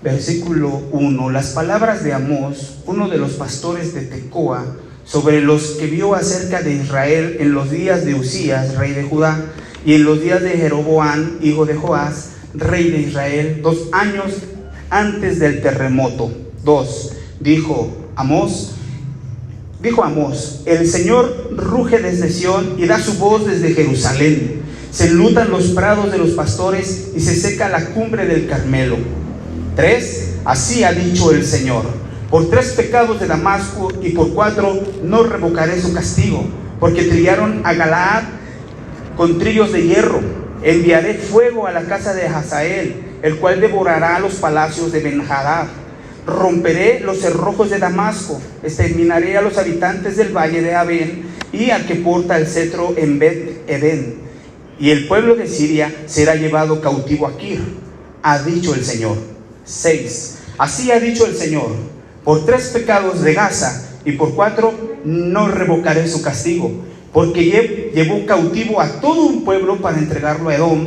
versículo 1. Las palabras de Amós, uno de los pastores de Tecoa, sobre los que vio acerca de Israel en los días de Usías, rey de Judá, y en los días de Jeroboam, hijo de Joás, rey de Israel, 2 años antes del terremoto. 2. Dijo Amós, el Señor ruge desde Sión y da su voz desde Jerusalén. Se enlutan los prados de los pastores y se seca la cumbre del Carmelo. 3. Así ha dicho el Señor: por 3 pecados de Damasco y por 4 no revocaré su castigo, porque trillaron a Galaad con trillos de hierro. Enviaré fuego a la casa de Hazael, el cual devorará los palacios de Ben-Hadad. Romperé los cerrojos de Damasco, exterminaré a los habitantes del valle de Abén y al que porta el cetro en Bet-Edén. Y el pueblo de Siria será llevado cautivo a Kir, ha dicho el Señor. 6. Así ha dicho el Señor: por 3 pecados de Gaza y por 4 no revocaré su castigo, porque llevó cautivo a todo un pueblo para entregarlo a Edom.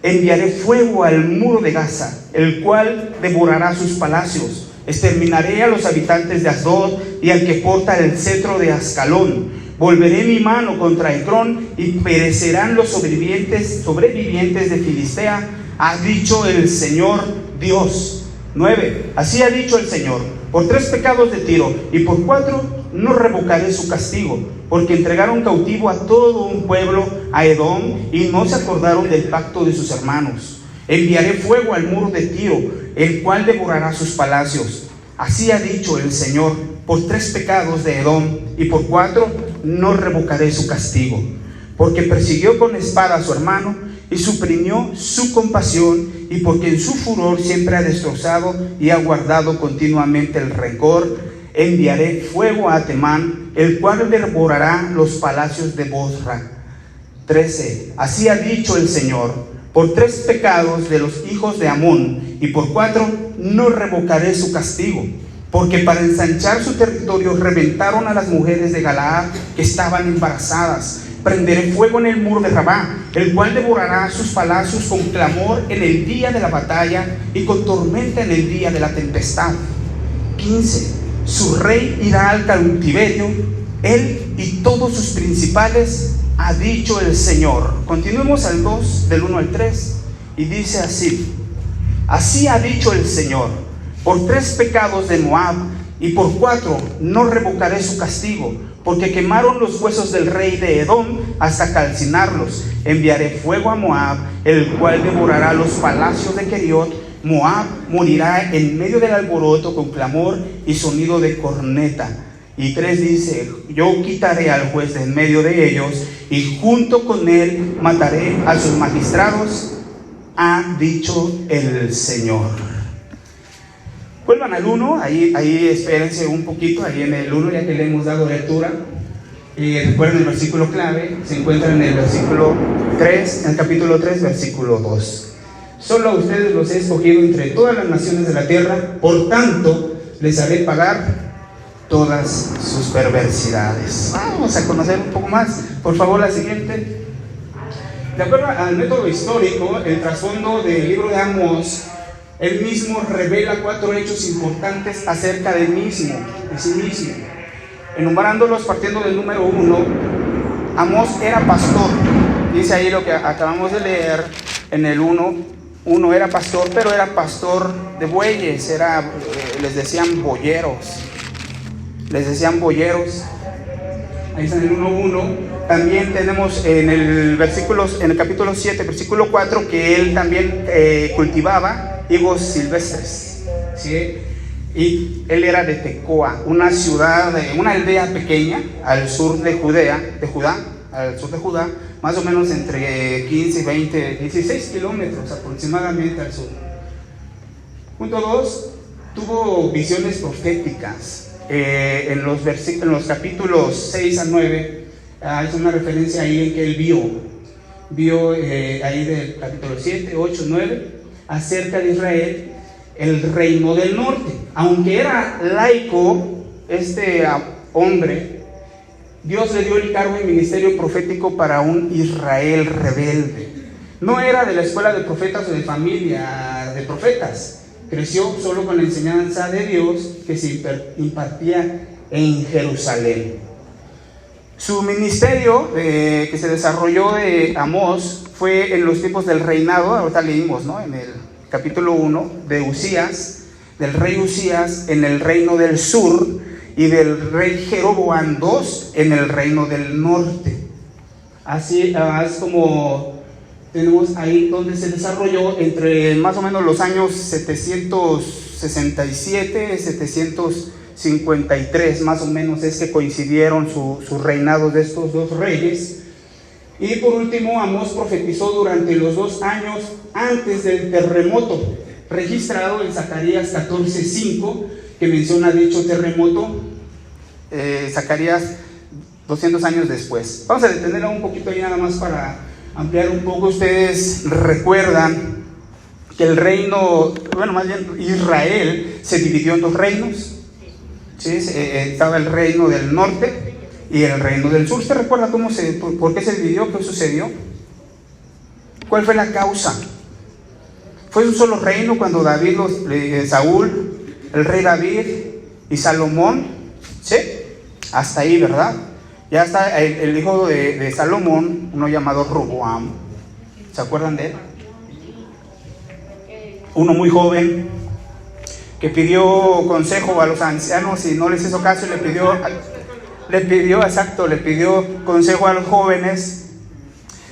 Enviaré fuego al muro de Gaza, el cual devorará sus palacios. Exterminaré a los habitantes de Asdod y al que porta el cetro de Ascalón. Volveré mi mano contra Ecrón y perecerán los sobrevivientes de Filistea, ha dicho el Señor Dios. 9. Así ha dicho el Señor: por 3 pecados de Tiro y por 4 no revocaré su castigo, porque entregaron cautivo a todo un pueblo, a Edom, y no se acordaron del pacto de sus hermanos. Enviaré fuego al muro de Tiro, el cual devorará sus palacios. Así ha dicho el Señor: por 3 pecados de Edom y por 4 no revocaré su castigo, porque persiguió con espada a su hermano y suprimió su compasión, y porque en su furor siempre ha destrozado y ha guardado continuamente el rencor. Enviaré fuego a Temán, el cual devorará los palacios de Bosra. 13. Así ha dicho el Señor: por 3 pecados de los hijos de Amón y por 4 no revocaré su castigo, porque para ensanchar su territorio reventaron a las mujeres de Galaad que estaban embarazadas. Prenderé fuego en el muro de Rabá, el cual devorará sus palacios con clamor en el día de la batalla y con tormenta en el día de la tempestad. 15. Su rey irá al cautiverio, él y todos sus principales, ha dicho el Señor. Continuemos al 2, del 1 al 3, y dice así: así ha dicho el Señor: por 3 pecados de Moab y por 4 no revocaré su castigo, porque quemaron los huesos del rey de Edom hasta calcinarlos. Enviaré fuego a Moab, el cual devorará los palacios de Keriot. Moab morirá en medio del alboroto con clamor y sonido de corneta. Y 3 dice: yo quitaré al juez de en medio de ellos, y junto con él mataré a sus magistrados, ha dicho el Señor. Vuelvan al 1, ahí espérense un poquito, ahí en el 1, ya que le hemos dado lectura. Y recuerden, el versículo clave se encuentra en el versículo 3, en el capítulo 3, versículo 2. Solo a ustedes los he escogido entre todas las naciones de la tierra, por tanto les haré pagar todas sus perversidades. Vamos a conocer un poco más. Por favor, la siguiente. De acuerdo al método histórico, el trasfondo del libro de Amós, él mismo revela 4 hechos importantes acerca de sí mismo. Enumerándolos partiendo del número 1, Amós era pastor. Dice ahí lo que acabamos de leer en el 1. Uno era pastor, pero era pastor de bueyes, les decían boyeros. Ahí está en el 1:1. También tenemos en el capítulo 7, versículo 4, que él también cultivaba higos silvestres, ¿sí? Y él era de Tecoa, una aldea pequeña al sur de Judá, más o menos entre 15 y 20, 16 kilómetros aproximadamente al sur. Punto 2, tuvo visiones proféticas. En los capítulos 6 a 9, es una referencia ahí en que él vio ahí del capítulo 7, 8, 9, acerca de Israel, el reino del norte. Aunque era laico, este hombre, Dios le dio el cargo y ministerio profético para un Israel rebelde. No era de la escuela de profetas o de familia de profetas. creció solo con la enseñanza de Dios que se impartía en Jerusalén. Su ministerio que se desarrolló de Amós fue en los tiempos del reinado, ahorita leímos, ¿no?, en el capítulo 1 de Usías, del rey Usías en el reino del sur y del rey Jeroboam II en el reino del norte. Así es como tenemos ahí donde se desarrolló entre más o menos los años 767, 753, más o menos es que coincidieron sus reinados de estos dos reyes. Y por último, Amós profetizó durante los 2 años antes del terremoto, registrado en Zacarías 14:5, que menciona dicho terremoto, Zacarías 200 años después. Vamos a detenerlo un poquito ahí nada más para ampliar un poco. Ustedes recuerdan que el reino, bueno, más bien Israel se dividió en 2 reinos. ¿Sí? Estaba el reino del norte y el reino del sur. ¿Usted recuerda por qué se dividió? ¿Qué sucedió? ¿Cuál fue la causa? Fue un solo reino cuando David, Saúl, el rey David y Salomón, ¿sí? Hasta ahí, ¿verdad? Ya está el hijo de Salomón, uno llamado Roboam. ¿Se acuerdan de él? Uno muy joven que pidió consejo a los ancianos y no les hizo caso y le pidió consejo a los jóvenes.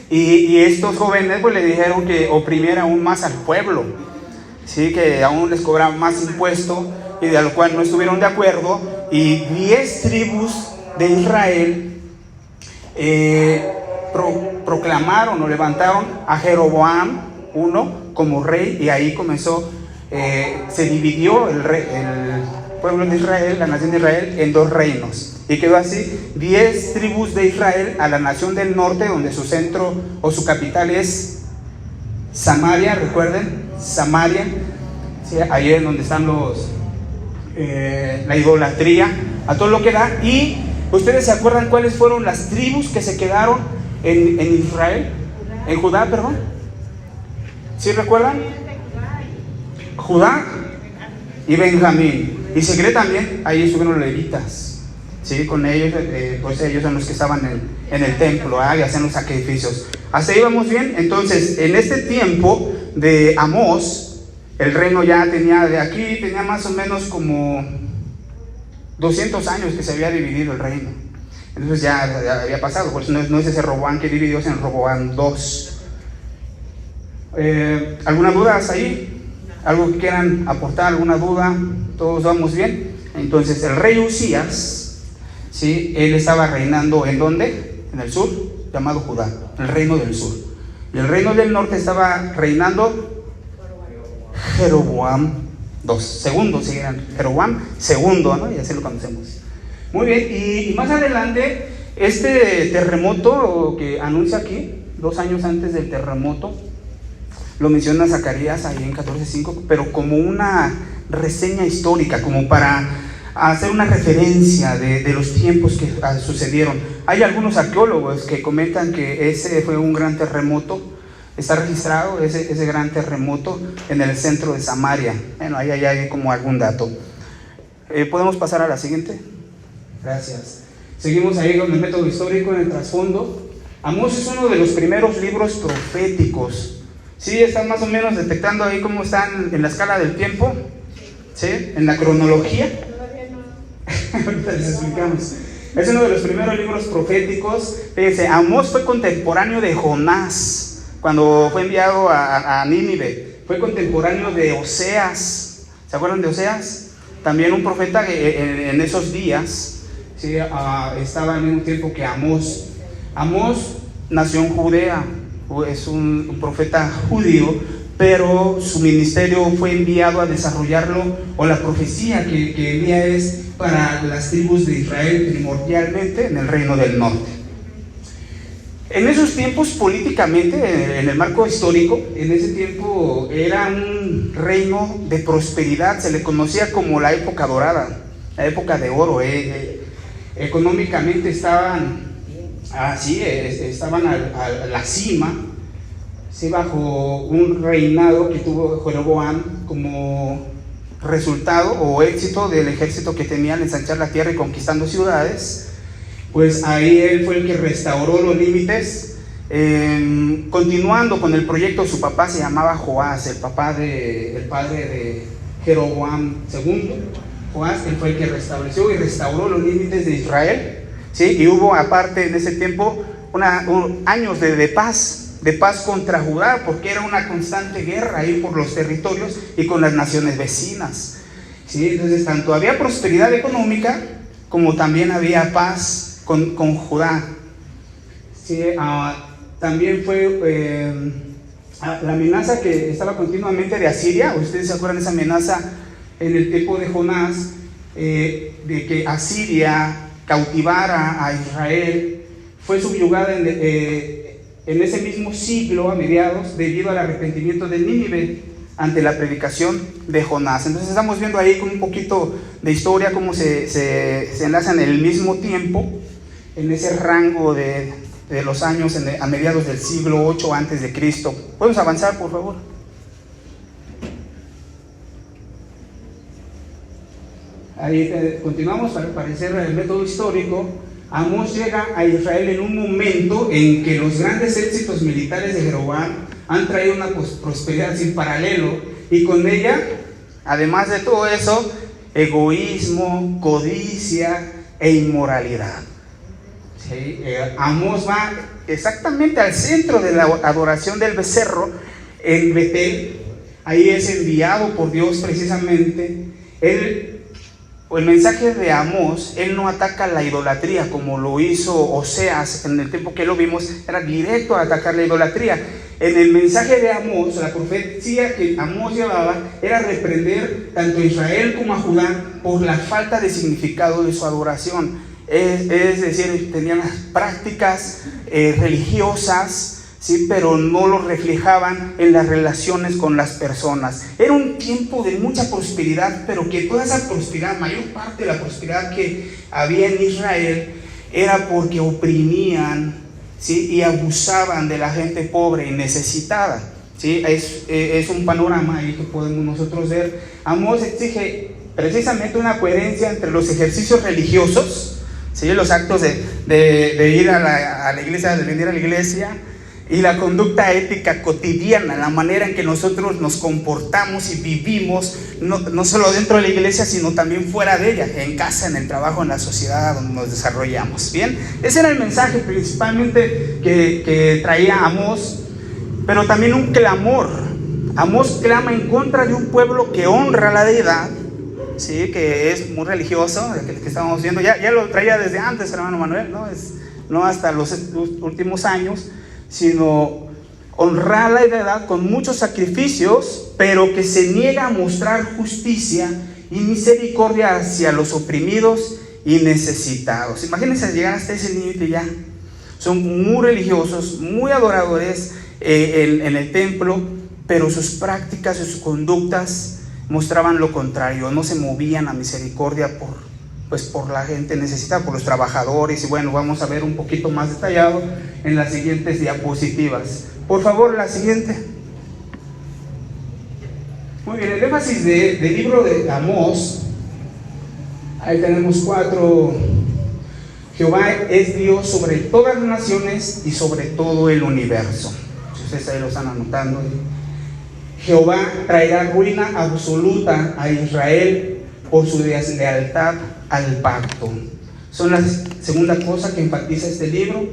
Y estos jóvenes pues le dijeron que oprimiera aún más al pueblo, ¿sí? Que aún les cobraban más impuesto, y de lo cual no estuvieron de acuerdo. Y 10 tribus de Israel proclamaron o levantaron a Jeroboam I como rey, y ahí comenzó, se dividió el pueblo de Israel, la nación de Israel, en 2 reinos. Y quedó así 10 tribus de Israel a la nación del norte, donde su centro o su capital es Samaria. Recuerden, Samaria, ¿sí? Ahí es donde están la idolatría a todo lo que da. Y ustedes se acuerdan cuáles fueron las tribus que se quedaron en Israel, en Judá, perdón. ¿Sí recuerdan? Judá y Benjamín. Y se cree también, ahí estuvieron los levitas. Sí, con ellos, pues ellos son los que estaban en el templo, y hacían los sacrificios. Hasta ahí vamos bien. Entonces, en este tiempo de Amós, el reino ya tenía más o menos como 200 años que se había dividido el reino. Entonces ya había pasado, por eso no es ese Roboam que dividió, es el Roboam II. ¿Alguna duda hasta ahí? ¿Algo que quieran aportar? ¿Alguna duda? ¿Todos vamos bien? Entonces, el rey Usías, ¿sí? Él estaba reinando ¿en dónde? En el sur, llamado Judá, el reino del sur. Y el reino del norte estaba reinando Jeroboam II, segundo, ¿sí? Jeroboam segundo, ¿no? Y así lo conocemos. Muy bien, y más adelante, este terremoto que anuncia aquí, 2 años antes del terremoto, lo menciona Zacarías ahí en 14:5, pero como una reseña histórica, como para hacer una referencia de los tiempos que sucedieron. Hay algunos arqueólogos que comentan que ese fue un gran terremoto. Está registrado ese gran terremoto en el centro de Samaria. Bueno, ahí hay como algún dato. ¿Podemos pasar a la siguiente? Gracias. Seguimos ahí con el método histórico en el trasfondo. Amós es uno de los primeros libros proféticos. ¿Sí? ¿Están más o menos detectando ahí cómo están en la escala del tiempo? ¿Sí? En la cronología. Ahorita les explicamos. Es uno de los primeros libros proféticos. Fíjense, Amós fue contemporáneo de Jonás cuando fue enviado a Nínive. Fue contemporáneo de Oseas. ¿Se acuerdan de Oseas? También un profeta que en esos días, ¿sí? Estaba al mismo tiempo que Amós. Amós nació en Judea, es un profeta judío, pero su ministerio fue enviado a desarrollarlo, o la profecía que envía es para las tribus de Israel, primordialmente en el reino del norte. En esos tiempos, políticamente, en el marco histórico, en ese tiempo era un reino de prosperidad. Se le conocía como la época dorada, la época de oro. Económicamente estaban así, estaban a la cima, sí, bajo un reinado que tuvo Jeroboam como resultado o éxito del ejército que tenía al ensanchar la tierra y conquistando ciudades. Pues ahí él fue el que restauró los límites. Continuando con el proyecto, su papá se llamaba Joás, el padre de Jeroboam II. Joás, él fue el que restableció y restauró los límites de Israel, ¿sí? Y hubo aparte en ese tiempo años de paz contra Judá, porque era una constante guerra ahí por los territorios y con las naciones vecinas, ¿sí? Entonces tanto había prosperidad económica como también había paz con Judá, ¿sí? También fue la amenaza que estaba continuamente de Asiria. Ustedes se acuerdan de esa amenaza en el tiempo de Jonás, de que Asiria cautivara a Israel. Fue subyugada en ese mismo siglo, a mediados, debido al arrepentimiento de Nínive ante la predicación de Jonás. Entonces estamos viendo ahí con un poquito de historia cómo se enlazan en el mismo tiempo, en ese rango de los años a mediados del siglo 8 antes de Cristo. ¿Podemos avanzar, por favor? Ahí continuamos para parecer el método histórico. Amós llega a Israel en un momento en que los grandes éxitos militares de Jeroboam han traído una prosperidad sin paralelo, y con ella, además de todo eso, egoísmo, codicia e inmoralidad. ¿Sí? Amós va exactamente al centro de la adoración del becerro en Betel. Ahí es enviado por Dios precisamente. El mensaje de Amós, él no ataca la idolatría como lo hizo Oseas en el tiempo que lo vimos, era directo a atacar la idolatría. En el mensaje de Amós, la profecía que Amós llevaba era reprender tanto a Israel como a Judá por la falta de significado de su adoración. Es decir, tenían las prácticas religiosas, ¿sí? Pero no lo reflejaban en las relaciones con las personas. Era un tiempo de mucha prosperidad, pero que toda esa prosperidad, mayor parte de la prosperidad que había en Israel, era porque oprimían, ¿sí? Y abusaban de la gente pobre y necesitada, ¿sí? Es un panorama ahí que podemos nosotros ver. Amós exige precisamente una coherencia entre los ejercicios religiosos, ¿sí? Los actos de ir a la iglesia, de venir a la iglesia, y la conducta ética cotidiana, la manera en que nosotros nos comportamos y vivimos, no solo dentro de la iglesia, sino también fuera de ella, en casa, en el trabajo, en la sociedad donde nos desarrollamos. Bien, ese era el mensaje principalmente que traía Amós, pero también un clamor. Amós clama en contra de un pueblo que honra la deidad, ¿sí? Que es muy religioso, que estábamos viendo, ya lo traía desde antes, hermano Manuel, no hasta los últimos años, sino honrar la deidad con muchos sacrificios, pero que se niega a mostrar justicia y misericordia hacia los oprimidos y necesitados. Imagínense llegar hasta ese límite ya. Son muy religiosos, muy adoradores en el templo, pero sus prácticas y sus conductas mostraban lo contrario. No se movían a misericordia por la gente necesitada, por los trabajadores. Y bueno, vamos a ver un poquito más detallado en las siguientes diapositivas. Por favor, la siguiente. Muy bien, el énfasis del libro de Amós, ahí tenemos 4. Jehová es Dios sobre todas las naciones y sobre todo el universo. Si ustedes ahí lo están anotando. Jehová traerá ruina absoluta a Israel por su deslealtad al pacto. Son la segunda cosa que enfatiza este libro.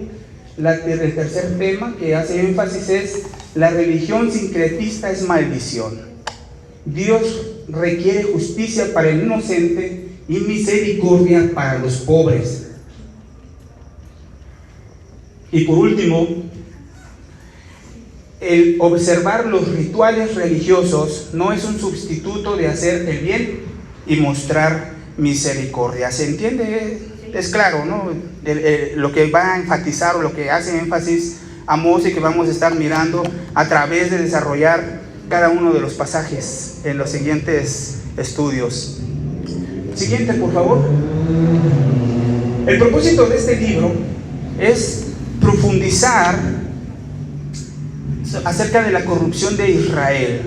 El tercer tema que hace énfasis es: la religión sincretista es maldición. Dios requiere justicia para el inocente y misericordia para los pobres. Y por último, el observar los rituales religiosos no es un sustituto de hacer el bien y mostrar misericordia. ¿Se entiende? Es claro, ¿no? Lo que va a enfatizar o lo que hace énfasis Amós y que vamos a estar mirando a través de desarrollar cada uno de los pasajes en los siguientes estudios. Siguiente, por favor. El propósito de este libro es profundizar acerca de la corrupción de Israel.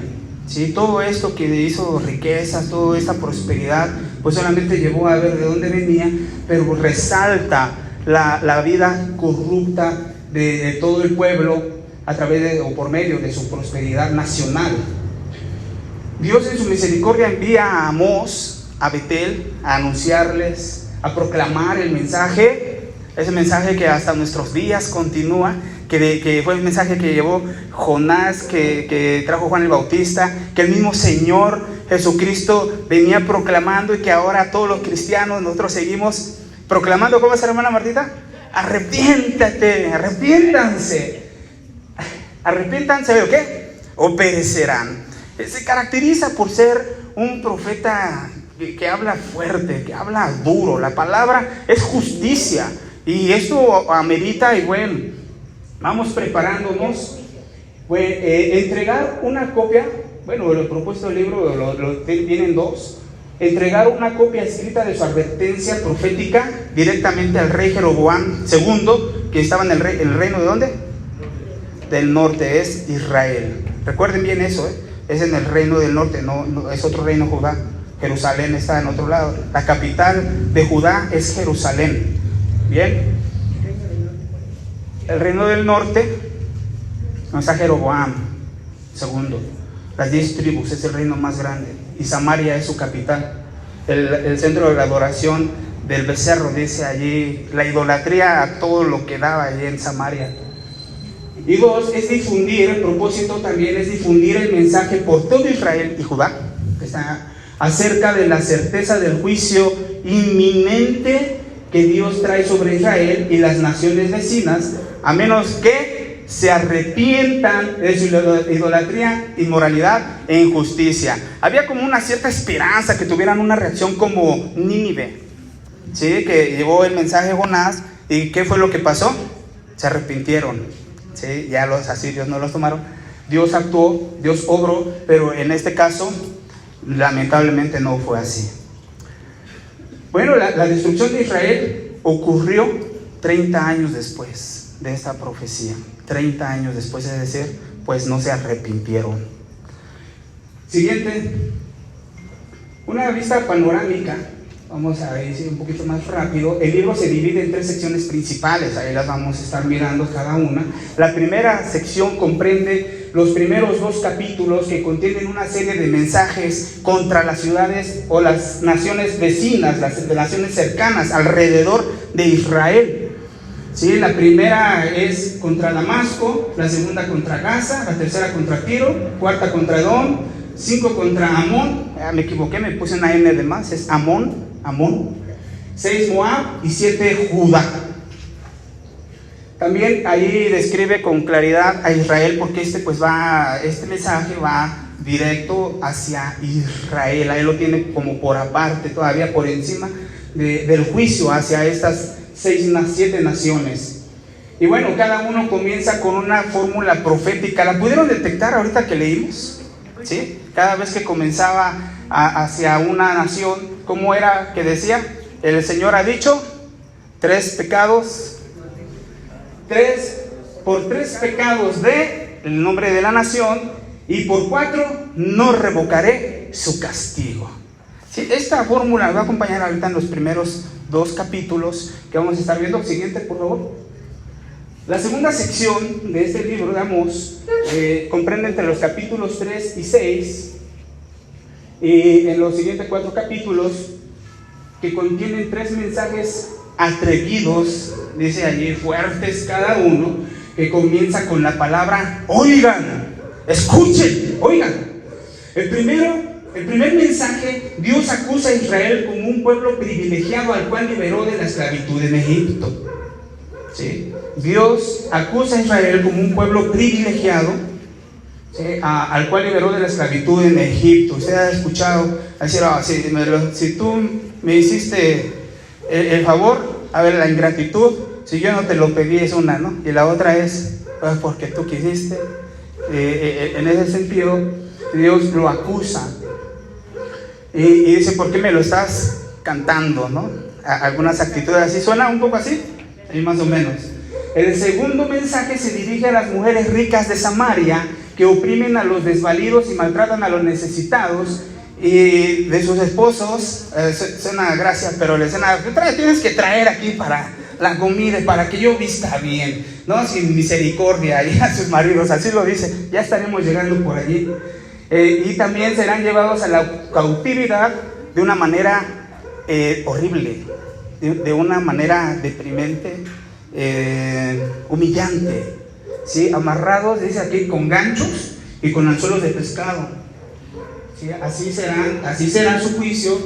¿Sí? Todo esto que hizo riquezas, toda esta prosperidad, pues solamente llevó a ver de dónde venía, pero resalta la vida corrupta de todo el pueblo a través de, o por medio de su prosperidad nacional. Dios en su misericordia envía a Amós, a Betel, a anunciarles, a proclamar el mensaje, ese mensaje que hasta nuestros días continúa, que fue el mensaje que llevó Jonás, que trajo Juan el Bautista, que el mismo Señor Jesucristo venía proclamando y que ahora todos los cristianos nosotros seguimos proclamando. ¿Cómo es, hermana Martita? Arrepiéntate, arrepiéntanse. Arrepiéntanse, ¿o qué? O perecerán. Se caracteriza por ser un profeta que habla fuerte, que habla duro. La palabra es justicia. Y esto amerita, y bueno, vamos preparándonos. Entregar una copia, bueno, el propuesto del libro vienen dos. Entregar una copia escrita de su advertencia profética directamente al rey Jeroboam II, que estaba en el reino de ¿dónde? Del norte, es Israel. Recuerden bien eso, es en el reino del norte, no es otro reino, Judá. Jerusalén está en otro lado. La capital de Judá es Jerusalén. Bien, el reino del norte no está Jeroboam II. Las 10 tribus es el reino más grande y Samaria es su capital. El centro de la adoración del becerro, dice allí, la idolatría a todo lo que daba allí en Samaria. Y dos, es difundir, el propósito también es difundir el mensaje por todo Israel y Judá, que está acerca de la certeza del juicio inminente que Dios trae sobre Israel y las naciones vecinas, a menos que se arrepientan de su idolatría, inmoralidad e injusticia. Había como una cierta esperanza que tuvieran una reacción como Nínive, ¿sí? Que llevó el mensaje de Jonás. ¿Y qué fue lo que pasó? Se arrepintieron, ¿sí? Ya los asirios no los tomaron. Dios actuó, Dios obró, pero en este caso lamentablemente no fue así. Bueno, la destrucción de Israel ocurrió 30 años después de esta profecía. 30 años después, es decir, pues no se arrepintieron. Siguiente, una vista panorámica. Vamos a ir un poquito más rápido. El libro se divide en 3 secciones principales, ahí las vamos a estar mirando cada una. La primera sección comprende los primeros 2 capítulos que contienen una serie de mensajes contra las ciudades o las naciones vecinas, las naciones cercanas alrededor de Israel. ¿Sí? La primera es contra Damasco, la segunda contra Gaza, la tercera contra Tiro, cuarta contra Edom, 5 contra Amón, me equivoqué, me puse una N de más, es Amón, 6 Moab y 7 Judá. También ahí describe con claridad a Israel, porque este mensaje va directo hacia Israel. Ahí lo tiene como por aparte, todavía por encima del juicio hacia estas 7 naciones. Y bueno, cada uno comienza con una fórmula profética. ¿La pudieron detectar ahorita que leímos? ¿Sí? Cada vez que comenzaba hacia una nación, ¿cómo era que decía? El Señor ha dicho 3 pecados, por 3 pecados de el nombre de la nación, y por 4 no revocaré su castigo. ¿Sí? Esta fórmula va a acompañar ahorita en los primeros 2 capítulos que vamos a estar viendo. Siguiente, por favor. La segunda sección de este libro de Amós comprende entre los capítulos 3 y 6, y en los siguientes 4 capítulos, que contienen 3 mensajes atrevidos, dice allí, fuertes cada uno, que comienza con la palabra oigan, escuchen, oigan. El primer mensaje, Dios acusa a Israel como un pueblo privilegiado al cual liberó de la esclavitud en Egipto. ¿Sí? Dios acusa a Israel como un pueblo privilegiado, ¿sí? Al cual liberó de la esclavitud en Egipto. Usted ha escuchado decir, si tú me hiciste el favor, a ver, la ingratitud, si yo no te lo pedí, es una, ¿no? Y la otra es, pues, porque tú quisiste. En ese sentido, Dios lo acusa y dice, ¿por qué me lo estás cantando, no? Algunas actitudes así, suena un poco así, y más o menos. El segundo mensaje se dirige a las mujeres ricas de Samaria que oprimen a los desvalidos y maltratan a los necesitados y de sus esposos. Suena gracia, pero les suena, tienes que traer aquí para la comida, para que yo vista bien, ¿no? Sin misericordia, y a sus maridos, así lo dice. Ya estaremos llegando por allí. Y también serán llevados a la cautividad de una manera horrible, de una manera deprimente, humillante, ¿sí? Amarrados, dice aquí, con ganchos y con anzuelos de pescado, ¿sí? Así será su juicio,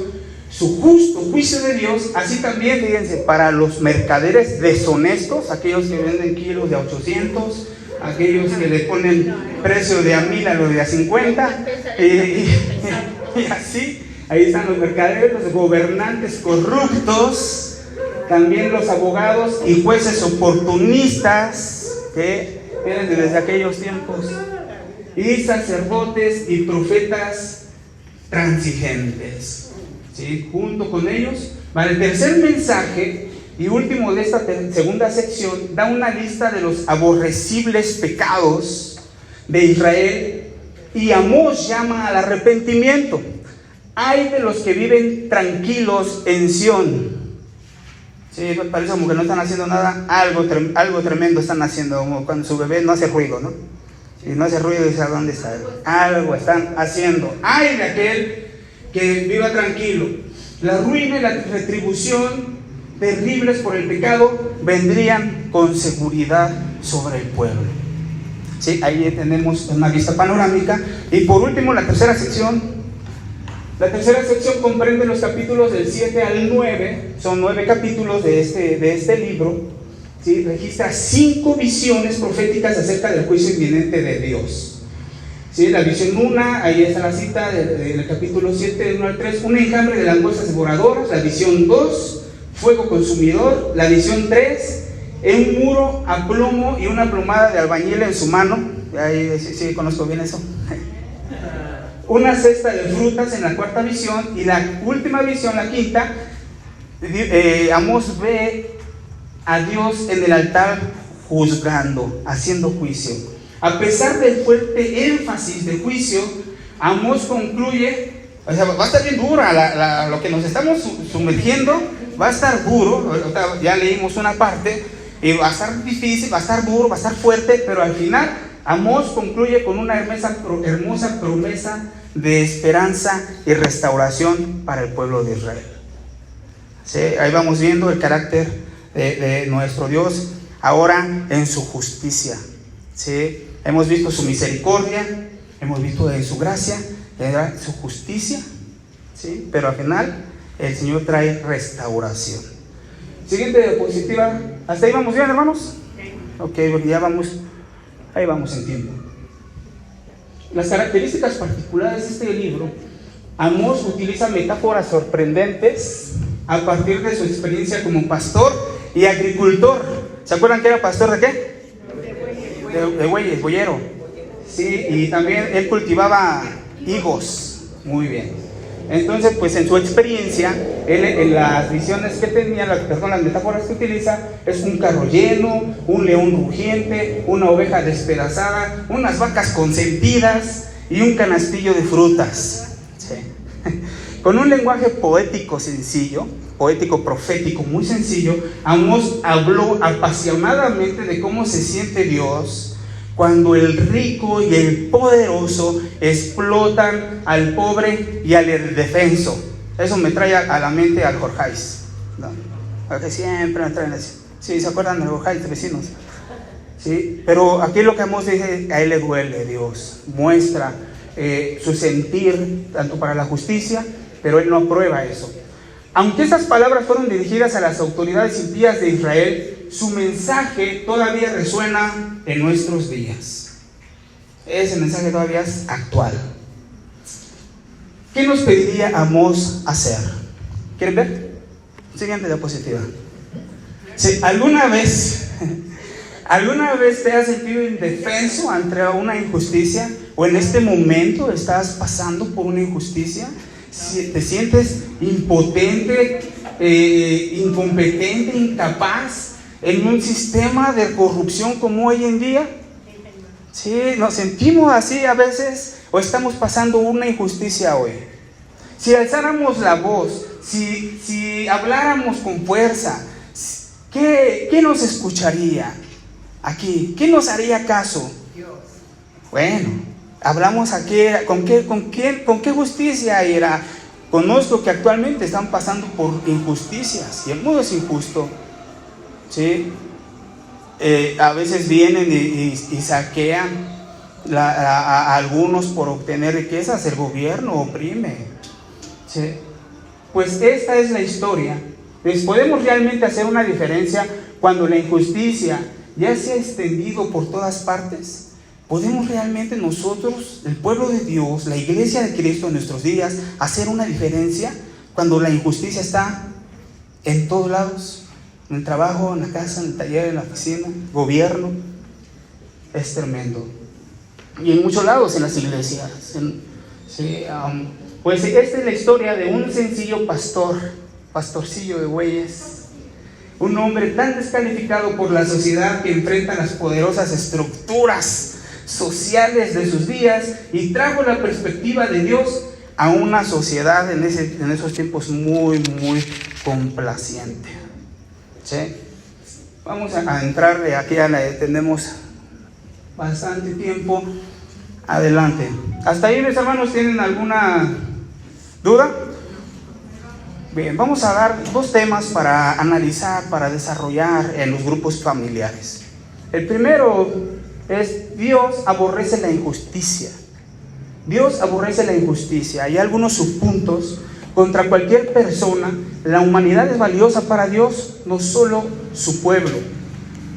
su justo juicio de Dios. Así también, fíjense, para los mercaderes deshonestos, aquellos que venden kilos de 800, aquellos que le ponen precio de a 1000 a lo de a 50, y así, ahí están los mercaderes, los gobernantes corruptos, también los abogados y jueces oportunistas que vienen desde aquellos tiempos, y sacerdotes y profetas transigentes, ¿sí? Junto con ellos, para el tercer mensaje y último de esta segunda sección, da una lista de los aborrecibles pecados de Israel, y Amós llama al arrepentimiento. Hay de los que viven tranquilos en Sión. Sí, parece como que no están haciendo nada, algo tremendo están haciendo, como cuando su bebé no hace ruido, ¿no? Si no hace ruido, dice, ¿a dónde está? Algo están haciendo. Hay de aquel que viva tranquilo. La ruina y la retribución terribles por el pecado vendrían con seguridad sobre el pueblo. Sí, ahí tenemos una vista panorámica. Y por último, la tercera sección. La tercera sección comprende los capítulos del 7 al 9, son 9 capítulos de este libro, ¿sí? Registra 5 visiones proféticas acerca del juicio inminente de Dios, ¿sí? La visión 1, ahí está la cita del capítulo 7, del 1 al 3, un enjambre de langostas devoradoras. La visión 2, fuego consumidor. La visión 3, un muro a plomo y una plomada de albañil en su mano. Ahí sí conozco bien eso. Una cesta de frutas en la cuarta visión. Y la última visión, la quinta, Amós ve a Dios en el altar juzgando, haciendo juicio. A pesar del fuerte énfasis de juicio, Amós concluye, o sea, va a estar bien dura lo que nos estamos sumergiendo, va a estar duro. Ya leímos una parte, y va a estar difícil, va a estar duro, va a estar fuerte, pero al final Amós concluye con una hermosa promesa de esperanza y restauración para el pueblo de Israel. ¿Sí? Ahí vamos viendo el carácter de nuestro Dios ahora en su justicia. ¿Sí? Hemos visto su misericordia, hemos visto en su gracia, su justicia, ¿sí? Pero al final el Señor trae restauración. Siguiente diapositiva. ¿Hasta ahí vamos bien, hermanos? Ok, porque ya vamos, ahí vamos en tiempo. Las características particulares de este libro: Amós utiliza metáforas sorprendentes a partir de su experiencia como pastor y agricultor. ¿Se acuerdan que era pastor de qué? De bueyes, boyero. Sí, y también él cultivaba higos. Muy bien. Entonces, pues en su experiencia, él, en las visiones que tenía, las metáforas que utiliza, es un carro lleno, un león rugiente, una oveja despedazada, unas vacas consentidas y un canastillo de frutas. Sí. Con un lenguaje poético sencillo, poético profético muy sencillo, Amós habló apasionadamente de cómo se siente Dios cuando el rico y el poderoso explotan al pobre y al indefenso. Eso me trae a la mente al Jorgeis, ¿no? Que siempre me traen así. Sí, ¿se acuerdan del Jorgeis, vecinos? Sí, pero aquí lo que Amós dice, a él le duele Dios, muestra su sentir tanto para la justicia, pero él no aprueba eso. Aunque estas palabras fueron dirigidas a las autoridades impías de Israel, su mensaje todavía resuena en nuestros días. Ese mensaje todavía es actual. ¿Qué nos pediría Amós hacer? ¿Quieren ver? Siguiente diapositiva. Sí, ¿alguna vez te has sentido indefenso ante una injusticia? ¿O en este momento estás pasando por una injusticia? ¿Te sientes impotente, incompetente, incapaz en un sistema de corrupción como hoy en día? Sí, nos sentimos así a veces, o estamos pasando una injusticia hoy. Si alzáramos la voz, si habláramos con fuerza, ¿qué nos escucharía aquí? ¿Quién nos haría caso? Dios. Bueno, hablamos aquí, ¿con qué justicia irá? Conozco que actualmente están pasando por injusticias y el mundo es injusto, ¿sí? A veces vienen y saquean a algunos por obtener riquezas, el gobierno oprime, ¿sí? Pues esta es la historia. Pues podemos realmente hacer una diferencia cuando la injusticia ya se ha extendido por todas partes. ¿Podemos realmente nosotros, el pueblo de Dios, la iglesia de Cristo en nuestros días, hacer una diferencia cuando la injusticia está en todos lados? En el trabajo, en la casa, en el taller, en la oficina, gobierno. Es tremendo. Y en muchos lados en las iglesias. Pues esta es la historia de un sencillo pastorcillo de bueyes. Un hombre tan descalificado por la sociedad que enfrenta las poderosas estructuras sociales de sus días y trajo la perspectiva de Dios a una sociedad en esos tiempos muy complaciente. ¿Sí? Vamos a entrarle aquí tenemos bastante tiempo. Adelante. ¿Hasta ahí, mis hermanos, tienen alguna duda? Bien, vamos a dar 2 temas para analizar, para desarrollar en los grupos familiares. El primero es: Dios aborrece la injusticia. Dios aborrece la injusticia. Hay algunos subpuntos. Contra cualquier persona, la humanidad es valiosa para Dios, no solo su pueblo.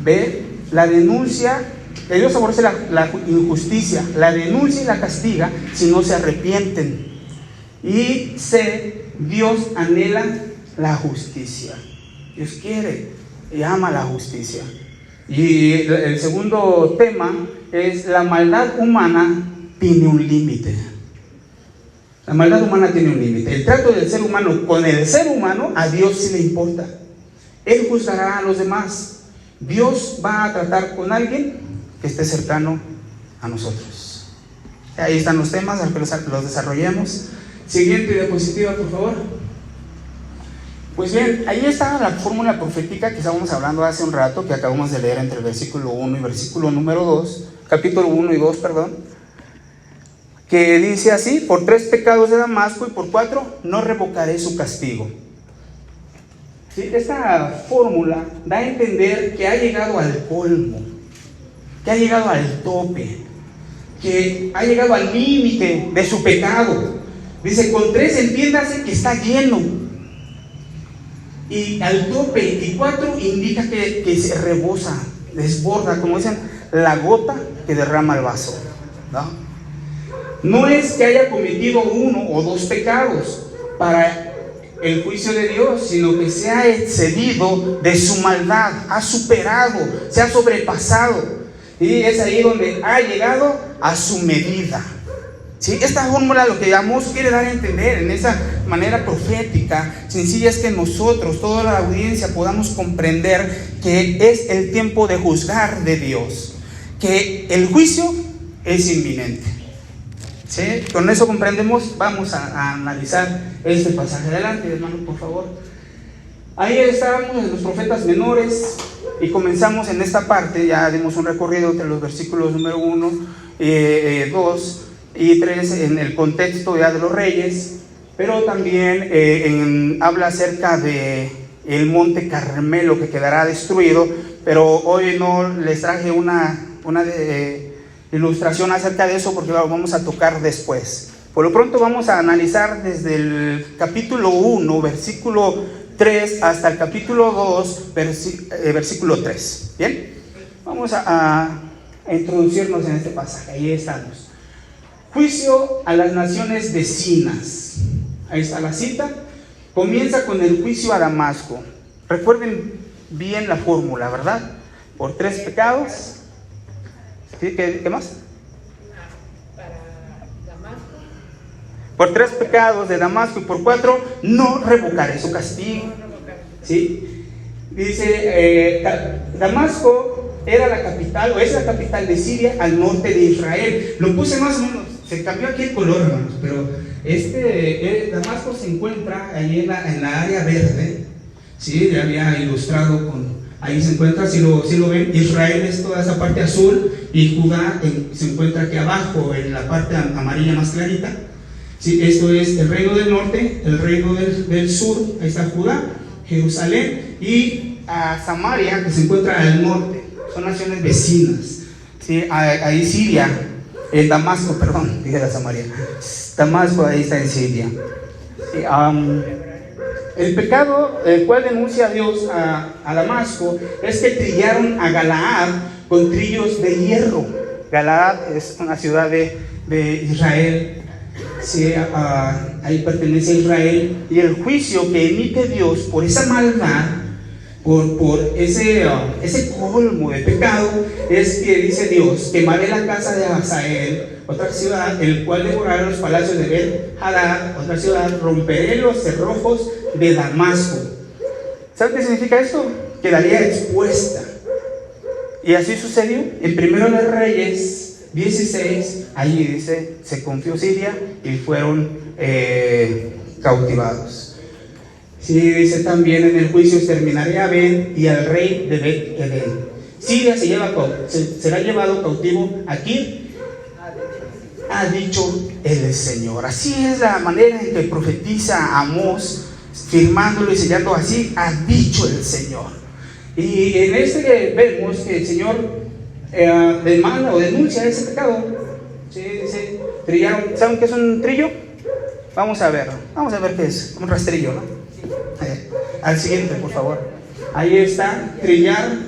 ¿Ve? La denuncia, Dios aborrece la injusticia, la denuncia y la castiga si no se arrepienten. Y Dios anhela la justicia. Dios quiere y ama la justicia. Y el segundo tema es: la maldad humana tiene un límite. La maldad humana tiene un límite. El trato del ser humano con el ser humano, a Dios sí le importa. Él juzgará a los demás. Dios va a tratar con alguien que esté cercano a nosotros. Ahí están los temas, al que los desarrollemos. Siguiente diapositiva, por favor. Pues bien, ahí está la fórmula profética que estábamos hablando hace un rato, que acabamos de leer entre el versículo 1 y versículo número 2, capítulo 1 y 2, perdón, que dice así: por 3 pecados de Damasco y por 4 no revocaré su castigo. ¿Sí? Esta fórmula da a entender que ha llegado al colmo, que ha llegado al tope, que ha llegado al límite de su pecado. Dice, con 3 entiéndase que está lleno, y al tope, y 4 indica que se rebosa, desborda, como dicen, la gota que derrama el vaso, ¿no? No es que haya cometido 1 o 2 pecados para el juicio de Dios, sino que se ha excedido de su maldad, ha superado, se ha sobrepasado, y es ahí donde ha llegado a su medida. ¿Sí? Esta fórmula, lo que Amós quiere dar a entender en esa manera profética sencilla, es que nosotros, toda la audiencia, podamos comprender que es el tiempo de juzgar de Dios, que el juicio es inminente. ¿Sí? Con eso comprendemos. Vamos a analizar este pasaje. Adelante, hermano, por favor. Ahí estábamos en los profetas menores y comenzamos en esta parte. Ya dimos un recorrido entre los versículos número 1, 2 y 3 en el contexto ya de los reyes, pero también habla acerca de el monte Carmelo que quedará destruido. Pero hoy no les traje una ilustración acerca de eso, porque lo vamos a tocar después. Por lo pronto vamos a analizar desde el capítulo 1, versículo 3, hasta el capítulo 2, versículo 3. ¿Bien? Vamos a introducirnos en este pasaje. Ahí estamos. Juicio a las naciones vecinas. Ahí está la cita. Comienza con el juicio a Damasco. Recuerden bien la fórmula, ¿verdad? Por 3 pecados. ¿Sí? ¿Qué más? Para Damasco. Por 3 pecados de Damasco y por 4 no revocaré su castigo. ¿Sí? Dice, Damasco era la capital, o es la capital de Siria, al norte de Israel. Lo puse más o menos, se cambió aquí el color, hermanos, pero Damasco se encuentra ahí en la área verde. Sí, le había ilustrado ahí se encuentra, si lo ven, Israel es toda esa parte azul y Judá se encuentra aquí abajo, en la parte amarilla más clarita. Sí, esto es el reino del norte, el reino del sur, ahí está Judá, Jerusalén y Samaria, que se encuentra al norte, son naciones vecinas. Sí, ahí Siria, Damasco, perdón, dije la Samaria, Damasco ahí está en Siria. Sí, el pecado el cual denuncia a Dios a Damasco es que trillaron a Galaad con trillos de hierro. Galaad es una ciudad de Israel. Sí, ahí pertenece a Israel. Y el juicio que emite Dios por esa maldad, por ese colmo de pecado, es que dice Dios: quemaré la casa de Hazael, otra ciudad, el cual devoraré los palacios de Ben-Hadad, otra ciudad, romperé los cerrojos de Damasco. ¿Saben qué significa esto? Quedaría expuesta. Y así sucedió. En Primero de Reyes 16, allí dice, se confió Siria y fueron cautivados. Sí, dice también: en el juicio exterminaré a Ben y al rey de Bet-Edén. Siria será llevado cautivo aquí, ha dicho el Señor. Así es la manera en que profetiza Amós, firmándolo y sellando así: ha dicho el Señor. Y en vemos que el Señor demanda o denuncia ese pecado. Sí, dice, trillaron. ¿Saben qué es un trillo? Vamos a ver qué es. Un rastrillo, ¿no? Al siguiente, por favor. Ahí está, trillar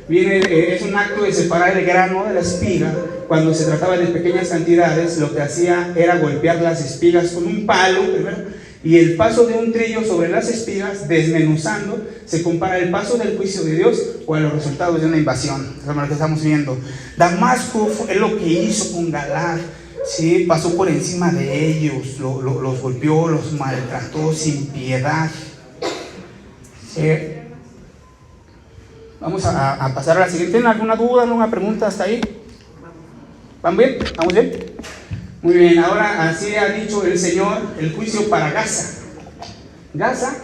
es un acto de separar el grano de la espiga. Cuando se trataba de pequeñas cantidades, lo que hacía era golpear las espigas con un palo primero, y el paso de un trillo sobre las espigas, desmenuzando, se compara el paso del juicio de Dios o a los resultados de una invasión. Eso es lo que estamos viendo. Damasco es lo que hizo con Galaad. Sí, pasó por encima de ellos, los golpeó, los maltrató sin piedad. Vamos a pasar a la siguiente. ¿Tienen alguna duda, alguna pregunta hasta ahí? ¿Van bien? ¿Vamos bien? Muy bien, ahora así ha dicho el Señor el juicio para Gaza. Gaza,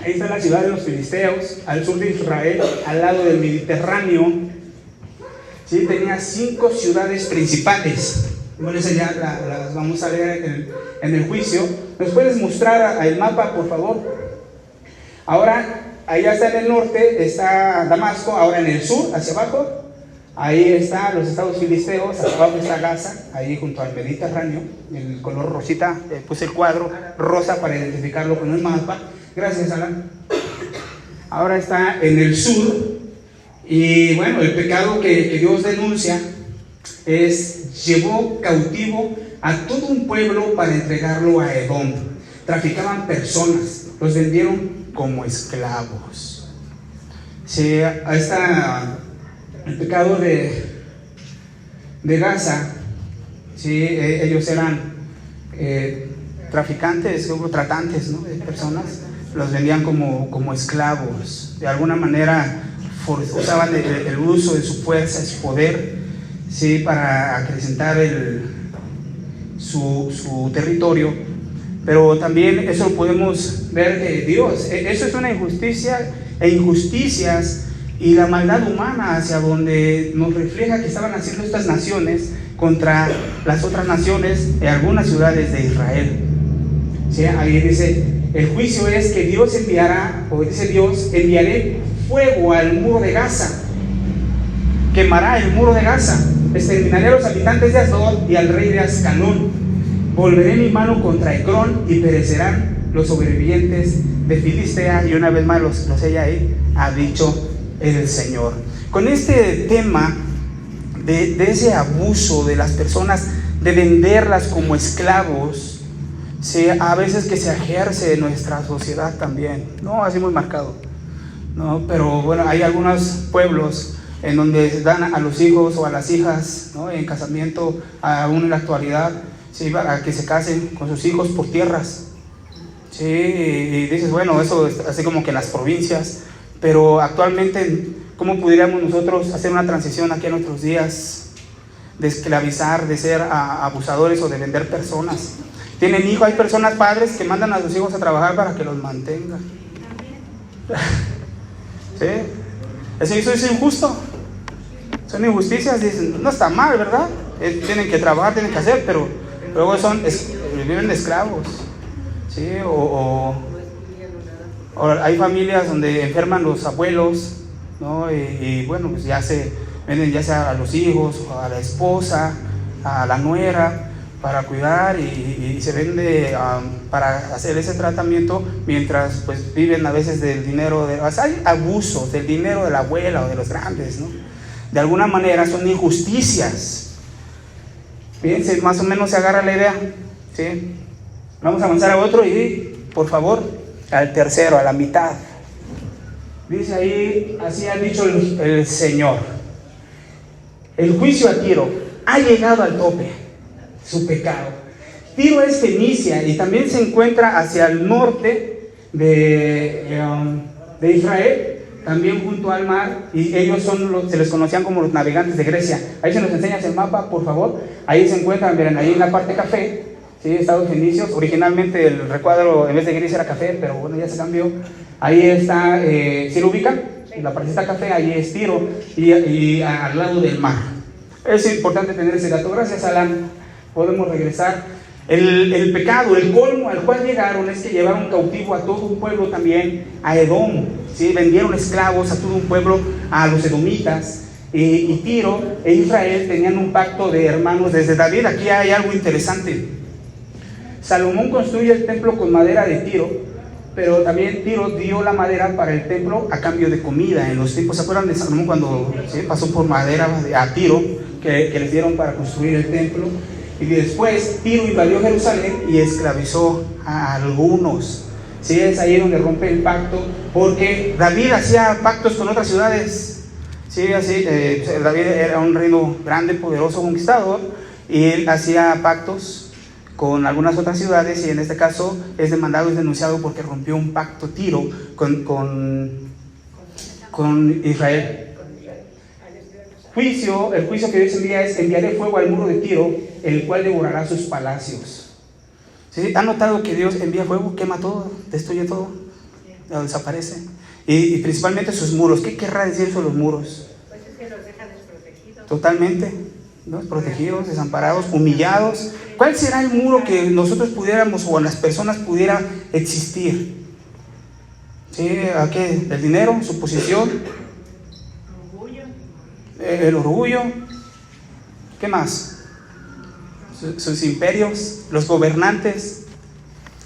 ahí está la ciudad de los filisteos, al sur de Israel, al lado del Mediterráneo. Sí, tenía 5 ciudades principales. Bueno, esas ya las vamos a ver en el juicio. ¿Nos puedes mostrar el mapa, por favor? Ahora, allá está en el norte, está Damasco. Ahora en el sur, hacia abajo, ahí están los estados filisteos. Hacia abajo está Gaza, ahí junto al Mediterráneo. El color rosita, puse el cuadro rosa para identificarlo con el mapa. Gracias, Alan. Ahora está en el sur. Y bueno, el pecado que Dios denuncia llevó cautivo a todo un pueblo para entregarlo a Edom. Traficaban personas, los vendieron como esclavos. Sí, ahí está el pecado de Gaza. Sí, ellos eran traficantes, tratantes, ¿no?, de personas. Los vendían como esclavos. De alguna manera usaban el uso de su fuerza, su poder, sí, para acrecentar su territorio. Pero también eso lo podemos ver de Dios. Eso es una injusticia e injusticias y la maldad humana hacia donde nos refleja que estaban haciendo estas naciones contra las otras naciones de algunas ciudades de Israel. ¿Sí? Ahí dice, el juicio es que Dios enviará, o dice Dios, enviaré fuego al muro de Gaza, quemará el muro de Gaza, exterminaré a los habitantes de Asdod y al rey de Ascalón, volveré mi mano contra Ecrón y perecerán los sobrevivientes de Filistea. Y una vez más los sella ahí, ha dicho el Señor. Con este tema de ese abuso de las personas, de venderlas como esclavos, sí, a veces que se ejerce en nuestra sociedad también, no así muy marcado, no, pero bueno, hay algunos pueblos en donde dan a los hijos o a las hijas, ¿no?, en casamiento, aún en la actualidad, sí, para que se casen con sus hijos por tierras. Sí, y dices, bueno, eso es así como que en las provincias, pero actualmente, ¿cómo pudiéramos nosotros hacer una transición aquí en nuestros días? De esclavizar, de ser abusadores o de vender personas. Tienen hijos, hay personas, padres que mandan a sus hijos a trabajar para que los mantengan. ¿Sí? Eso es injusto. Son injusticias, dicen, no está mal, ¿verdad? Tienen que trabajar, tienen que hacer, pero luego viven de esclavos. ¿Sí? O hay familias donde enferman los abuelos, ¿no? Y bueno, pues ya se venden ya sea a los hijos, o a la esposa, a la nuera, para cuidar y se vende para hacer ese tratamiento mientras pues viven a veces del dinero, hay abusos del dinero de la abuela o de los grandes, ¿no? De alguna manera son injusticias. Fíjense, más o menos se agarra la idea, ¿sí? Vamos a avanzar a otro y, por favor, al tercero, a la mitad. Dice ahí, así ha dicho el Señor. El juicio a Tiro ha llegado al tope, su pecado. Tiro es Fenicia y también se encuentra hacia el norte de Israel, también junto al mar, y ellos se les conocían como los navegantes de Grecia. Ahí se nos enseña el mapa, por favor. Ahí se encuentran, miren, ahí en la parte café, ¿sí? Estados Fenicios. Originalmente el recuadro en vez de gris era café, pero bueno, ya se cambió. Ahí está, ¿sí lo ubican? La partecita café, ahí es Tiro, y al lado del mar. Es importante tener ese dato. Gracias, Alan. Podemos regresar. El pecado, el colmo al cual llegaron es que llevaron cautivo a todo un pueblo también, a Edom, ¿sí? Vendieron esclavos a todo un pueblo, a los edomitas, y Tiro e Israel tenían un pacto de hermanos desde David. Aquí hay algo interesante. Salomón construye el templo con madera de Tiro, pero también Tiro dio la madera para el templo a cambio de comida. En los tiempos, ¿se acuerdan de Salomón cuando pasó por madera a Tiro que les dieron para construir el templo? Y después Tiro invadió Jerusalén y esclavizó a algunos. Sí, es ahí donde rompe el pacto, porque David hacía pactos con otras ciudades. Sí, así, David era un reino grande, poderoso, conquistador, y él hacía pactos con algunas otras ciudades, y en este caso es demandado, es denunciado porque rompió un pacto Tiro con Israel. El juicio que Dios envía es: enviaré fuego al muro de Tiro, el cual devorará sus palacios. ¿Sí? ¿Han notado que Dios envía fuego, quema todo, destruye todo, desaparece? Y principalmente sus muros. ¿Qué querrá decir sobre los muros? Pues es que los deja desprotegidos. Totalmente, ¿no? Protegidos, desamparados, humillados. ¿Cuál será el muro que nosotros pudiéramos o las personas pudieran existir? ¿Sí? ¿A qué? El dinero, su posición, el orgullo, ¿qué más? Sus imperios, los gobernantes.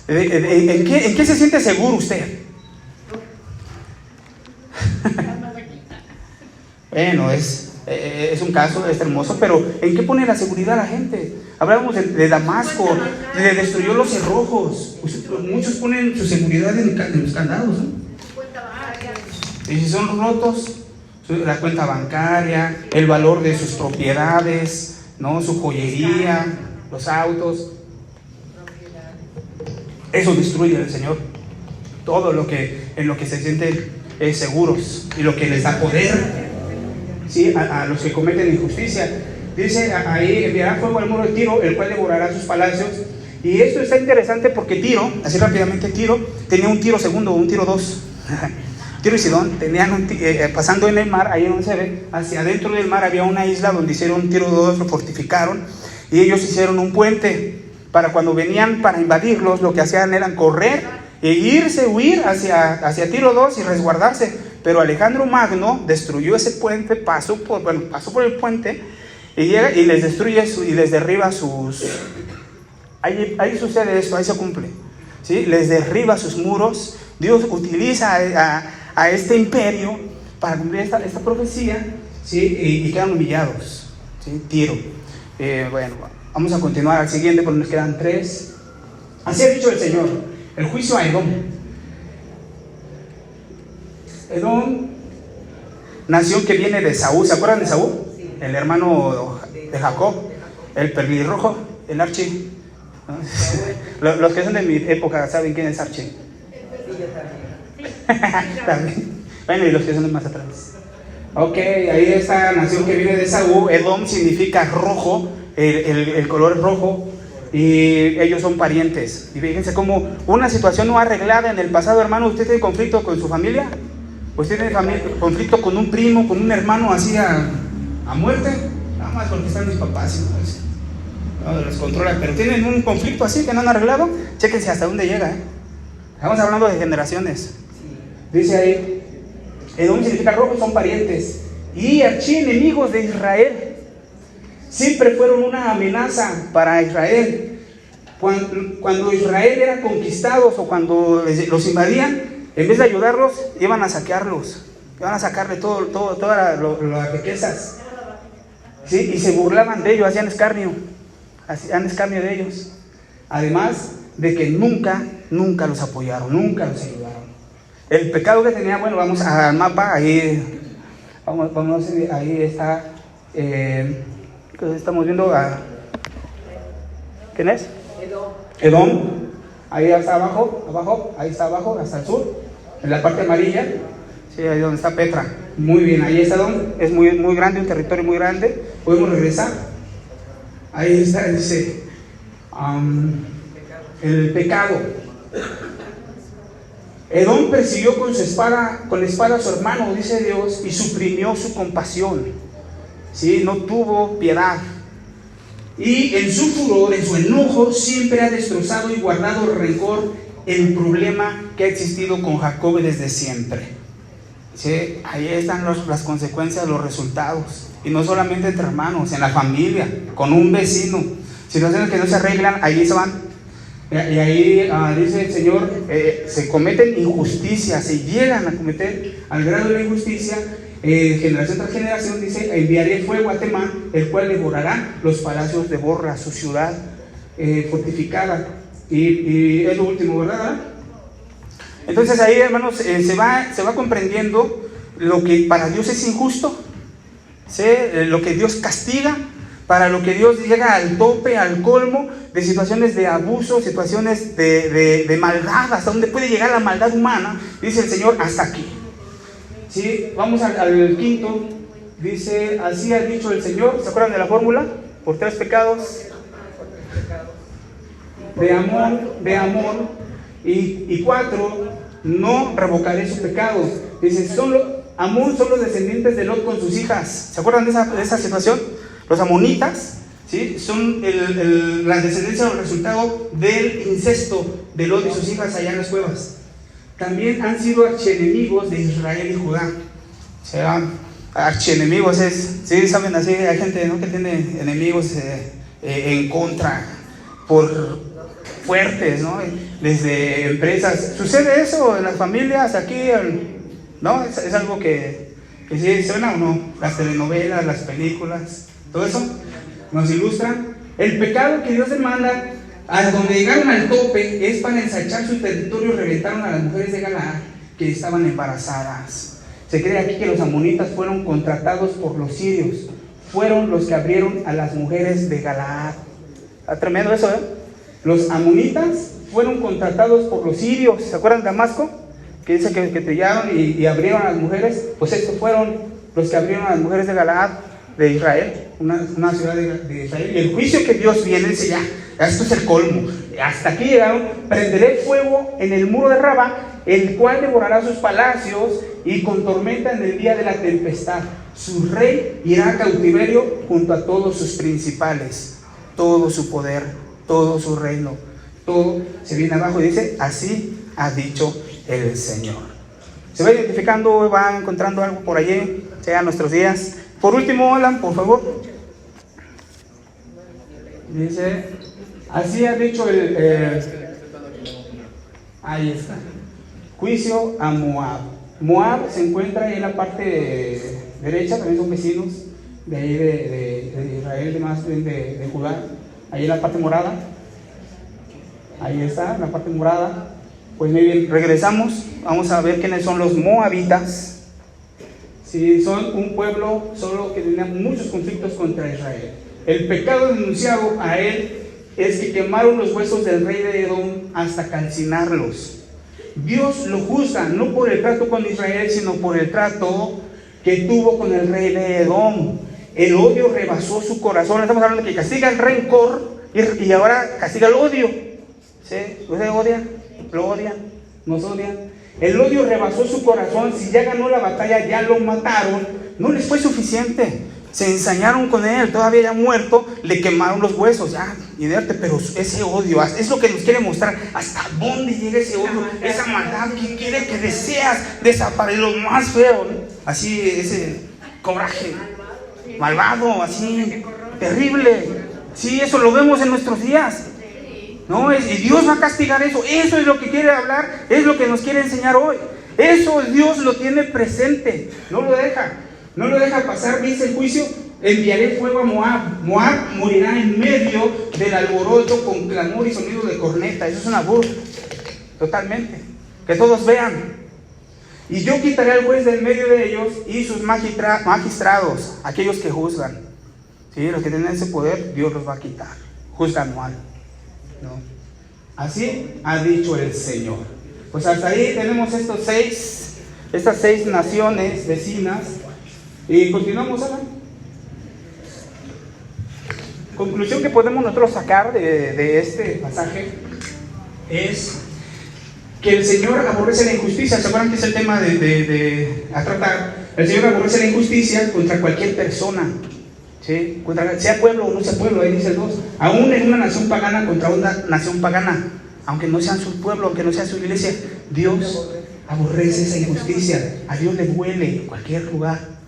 ¿En qué se siente seguro usted? Bueno, es un caso, es hermoso, pero ¿en qué pone la seguridad la gente? Hablábamos de Damasco, destruyó los cerrojos. Muchos ponen su seguridad en los candados, ¿no? Y si son rotos, la cuenta bancaria, el valor de sus propiedades, ¿no? Su joyería, los autos. Eso destruye al Señor. Todo en lo que se sienten seguros y lo que les da poder, ¿sí? A los que cometen injusticia. Dice ahí: enviará fuego al muro de Tiro, el cual devorará sus palacios. Y esto está interesante porque Tiro, así rápidamente, Tiro tenía un Tiro segundo, un Tiro 2. Tiro y Sidón tenían pasando en el mar, ahí donde se ve, hacia adentro del mar había una isla donde hicieron Tiro 2, lo fortificaron, y ellos hicieron un puente para cuando venían para invadirlos. Lo que hacían era correr e huir hacia Tiro 2 y resguardarse. Pero Alejandro Magno destruyó ese puente, pasó por el puente y llega y les destruye y les derriba sus... Ahí sucede esto, ahí se cumple, ¿sí? Les derriba sus muros. Dios utiliza a este imperio para cumplir esta profecía, ¿sí? Y quedan humillados, ¿sí? Tiro. Bueno, vamos a continuar al siguiente porque nos quedan 3. Así ha dicho el Señor: el juicio a Edom. Edom, nación que viene de Saúl. ¿Se acuerdan de Saúl? El hermano de Jacob, el pelirrojo, el archi, ¿no? Los que son de mi época saben quién es Archie. Sí, yo también. También. Bueno, y los que son de más atrás. Ok, ahí esta nación que viene de Esaú. Edom significa rojo, el color es rojo, y ellos son parientes. Y fíjense cómo una situación no arreglada en el pasado, hermano. ¿Usted tiene conflicto con su familia? ¿Usted tiene conflicto con un primo, con un hermano así a muerte? Nada más porque están mis papás, no les controla, pero tienen un conflicto así que no han arreglado. Chéquense hasta dónde llega, Estamos hablando de generaciones. Dice ahí, Edom significa rojo, son parientes y archienemigos de Israel. Siempre fueron una amenaza para Israel. Cuando Israel era conquistados o cuando los invadían, en vez de ayudarlos, iban a saquearlos, iban a sacarle todas las riquezas, ¿sí? Y se burlaban de ellos, hacían escarnio de ellos. Además de que nunca los apoyaron, nunca los ayudaron. El pecado que tenía, bueno, vamos al mapa, ahí está, estamos viendo ¿quién es? Edom, ahí está abajo, ahí está abajo, hasta el sur, en la parte amarilla, sí, ahí donde está Petra. Muy bien, ahí está Edom, es muy, muy grande, un territorio muy grande. Podemos regresar. Ahí está, dice, el pecado. Edom persiguió con la espada a su hermano, dice Dios, y suprimió su compasión, ¿sí? No tuvo piedad. Y en su furor, en su enojo, siempre ha destrozado y guardado rencor, el problema que ha existido con Jacob desde siempre. ¿Sí? Ahí están las consecuencias, los resultados. Y no solamente entre hermanos, en la familia, con un vecino. Situaciones que no se arreglan, ahí se van. Y ahí dice el Señor, se cometen injusticias, se llegan a cometer al grado de la injusticia. Generación tras generación, dice, enviaré fuego a Temán, el cual devorará los palacios de Borra, su ciudad fortificada. Y es lo último, ¿verdad? Entonces ahí, hermanos, se va comprendiendo lo que para Dios es injusto, ¿sí? Lo que Dios castiga, para lo que Dios llega al tope, al colmo de situaciones de abuso, situaciones de maldad, hasta donde puede llegar la maldad humana, dice el Señor, hasta aquí. ¿Sí? Vamos al quinto, dice, así ha dicho el Señor. ¿Se acuerdan de la fórmula? Por 3 pecados de amor, y 4, no revocaré su pecado. Dice, Amón son los descendientes de Lot con sus hijas. ¿Se acuerdan de esa situación? Los amonitas, ¿sí? Son la descendencia o el resultado del incesto de Lot y sus hijas allá en las cuevas. También han sido archienemigos de Israel y Judá. O sea, archienemigos sí, saben, así hay gente, ¿no?, que tiene enemigos en contra, por fuertes, ¿no? Desde empresas. ¿Sucede eso en las familias aquí? ¿No? Es algo que sí suena o no. Las telenovelas, las películas, todo eso nos ilustran. El pecado que Dios demanda, a donde llegaron al tope, es para ensanchar su territorio. Reventaron a las mujeres de Galaad que estaban embarazadas. Se cree aquí que los amonitas fueron contratados por los sirios. Fueron los que abrieron a las mujeres de Galaad. Está tremendo eso, ¿eh? Los amonitas fueron contratados por los sirios. ¿Se acuerdan de Damasco? Que dice que trillaron y abrieron a las mujeres. Pues estos fueron los que abrieron a las mujeres de Galaad, de Israel, una ciudad de Israel. Y el juicio que Dios viene, dice, ya, esto es el colmo. Hasta aquí llegaron. Prenderé fuego en el muro de Rabá, el cual devorará sus palacios, y con tormenta en el día de la tempestad. Su rey irá a cautiverio junto a todos sus principales. Todo su poder, todo su reino, todo se viene abajo. Y dice, así ha dicho el Señor. Se va identificando, va encontrando algo por allí, sea nuestros días. Por último, Alan, por favor. Dice, así ha dicho ahí está. Juicio a Moab. Moab se encuentra ahí en la parte derecha, también son vecinos de ahí de Israel, más bien de Judá. Ahí en la parte morada. Ahí está, la parte morada. Pues muy bien, regresamos. Vamos a ver quiénes son los moabitas. Sí, son un pueblo solo que tenía muchos conflictos contra Israel. El pecado denunciado a él es que quemaron los huesos del rey de Edom hasta calcinarlos. Dios lo juzga, no por el trato con Israel, sino por el trato que tuvo con el rey de Edom. El odio rebasó su corazón. Estamos hablando de que castiga el rencor y ahora castiga el odio. ¿Sí? ¿Ustedes odian? ¿Lo odian? ¿Nos odian? El odio rebasó su corazón. Si ya ganó la batalla, ya lo mataron, no les fue suficiente. Se ensañaron con él, todavía ya muerto, le quemaron los huesos, ya, inerte, pero ese odio, es lo que nos quiere mostrar, hasta dónde llega ese odio, esa maldad que quiere, que deseas desaparecer, lo más feo, ¿no? Así, ese coraje, malvado, así, terrible. Sí, eso lo vemos en nuestros días, ¿no? Y Dios va a castigar eso, eso es lo que quiere hablar, es lo que nos quiere enseñar hoy. Eso Dios lo tiene presente, no lo deja pasar, dice el juicio, enviaré fuego a Moab. Moab morirá en medio del alboroto con clamor y sonido de corneta. Eso es una burla, totalmente. Que todos vean. Y yo quitaré al juez del medio de ellos y sus magistrados, aquellos que juzgan. ¿Sí? Los que tienen ese poder, Dios los va a quitar. Juzgan mal, ¿no? Así ha dicho el Señor. Pues hasta ahí tenemos estas seis naciones vecinas. Y continuamos, Alan. Conclusión que podemos nosotros sacar de este pasaje es que el Señor aborrece la injusticia. ¿Se acuerdan que es el tema a tratar? El Señor aborrece la injusticia contra cualquier persona, ¿sí? Sea pueblo o no sea pueblo, ahí dice el 2. Aún en una nación pagana contra una nación pagana, aunque no sean su pueblo, aunque no sea su iglesia, Dios aborrece esa injusticia. A Dios le duele cualquier lugar.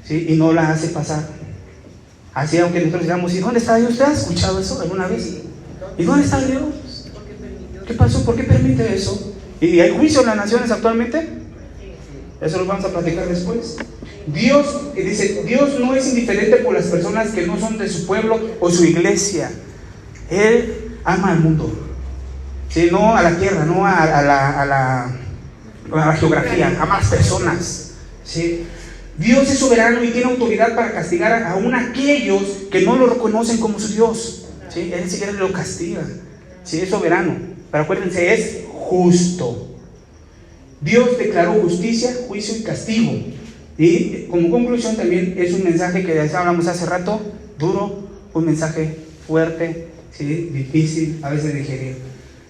¿Sí? Y no la hace pasar. Así, aunque nosotros digamos, ¿y dónde está Dios? ¿Usted ha escuchado eso alguna vez? ¿Y dónde está Dios? ¿Qué pasó? ¿Por qué permite eso? ¿Y hay juicio en las naciones actualmente? Eso lo vamos a platicar después. Dios, dice, Dios no es indiferente por las personas que no son de su pueblo o su iglesia. Él ama al mundo, ¿sí? No a la tierra, no a la geografía, ama a las personas, ¿sí? Dios es soberano y tiene autoridad para castigar aún aquellos que no lo reconocen como su Dios, ¿sí? Él siquiera lo castiga, ¿sí? Es soberano, pero acuérdense, es justo. Dios declaró justicia, juicio y castigo. Y como conclusión también es un mensaje que ya hablamos hace rato, duro, un mensaje fuerte, ¿sí? Difícil a veces de digerir.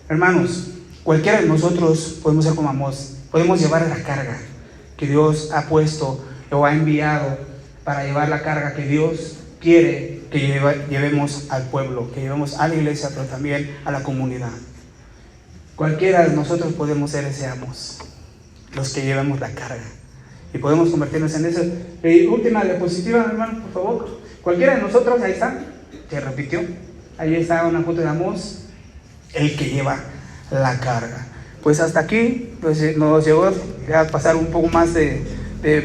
Hermanos, cualquiera de nosotros podemos ser como Amós, podemos llevar la carga que Dios ha puesto o ha enviado para llevar la carga que Dios quiere que llevemos al pueblo, que llevemos a la iglesia, pero también a la comunidad. Cualquiera de nosotros podemos ser ese Amós, los que llevemos la carga, y podemos convertirnos en eso. Última diapositiva, hermano, por favor. Cualquiera de nosotros, ahí está, se repitió, ahí está una foto de Amós, el que lleva la carga. Pues hasta aquí pues, nos llegó a pasar un poco más de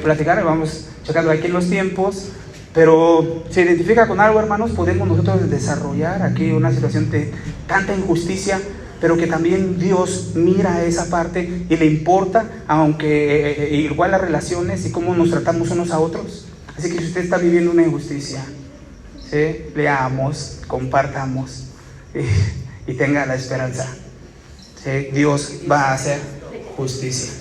platicar, vamos checando aquí los tiempos, pero se identifica con algo, hermanos. Podemos nosotros desarrollar aquí una situación de tanta injusticia, pero que también Dios mira esa parte y le importa, aunque igual las relaciones y cómo nos tratamos unos a otros. Así que si usted está viviendo una injusticia, ¿sí? Leamos, compartamos y tenga la esperanza, ¿sí? Dios va a hacer justicia.